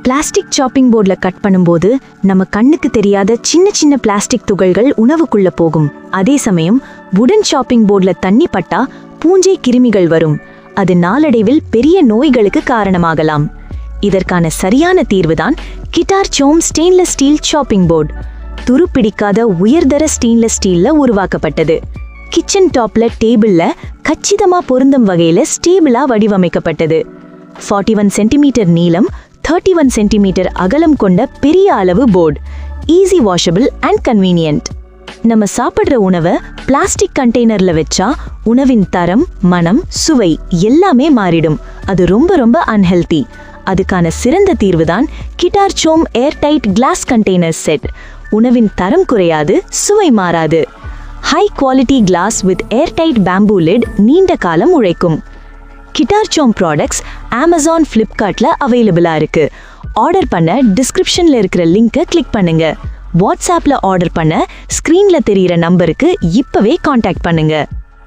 Plastic shopping போர்டில் cut பண்ணும்போது நம்ம கண்ணுக்கு தெரியாத சின்ன சின்ன பிளாஸ்டிக் துகள்கள் உணவுக்குள்ள போகும். அதே சமயம் வுடன் சாப்பிங் போர்டில் தண்ணி பட்டா பூஞ்சை கிருமிகள் வரும். அது நாளடைவில் பெரிய நோய்களுக்கு காரணமாகலாம். இதற்கான சரியான தீர்வுதான் கிட்டார்சோம் ஸ்டெயின்லெஸ் ஸ்டீல் சாப்பிங் போர்டு. துருப்பிடிக்காத உயர்தர ஸ்டெயின்லெஸ் ஸ்டீல்ல உருவாக்கப்பட்டது. கிச்சன் டாப்ல டேபிள்ல கச்சிதமா பொருந்தும் வகையில ஸ்டேபிளா வடிவமைக்கப்பட்டது. 41 சென்டிமீட்டர் நீளம், 31 சென்டிமீட்டர் அகலம் கொண்ட பெரிய அளவு board. Easy washable and convenient. நம்ம சாப்பிடுற உணவை பிளாஸ்டிக் கண்டெய்னர்ல வச்சா உணவின் தரம், மனம், சுவை எல்லாமே மாறிடும். அது ரொம்ப அன்ஹெல்தி. அதுக்கான சிறந்த தீர்வுதான் கிட்டார்சோம் ஏர்டைட் கிளாஸ் கண்டெய்னர் செட். உணவின் தரம் குறையாது, சுவை மாறாது. High quality glass with airtight bamboo lid நீண்ட காலம் உழைக்கும். கிட்டார்சோம் ப்ராடக்ட்ஸ் அமேசான், ஃப்ளிப்கார்ட்ல அவைலபிளா இருக்கு. ஆர்டர் பண்ண டிஸ்கிரிப்ஷன்ல இருக்கிற லிங்கை கிளிக் பண்ணுங்க. வாட்ஸ்ஆப்ல ஆர்டர் பண்ண ஸ்கிரீன்ல தெரியிற நம்பருக்கு இப்பவே கான்டாக்ட் பண்ணுங்க.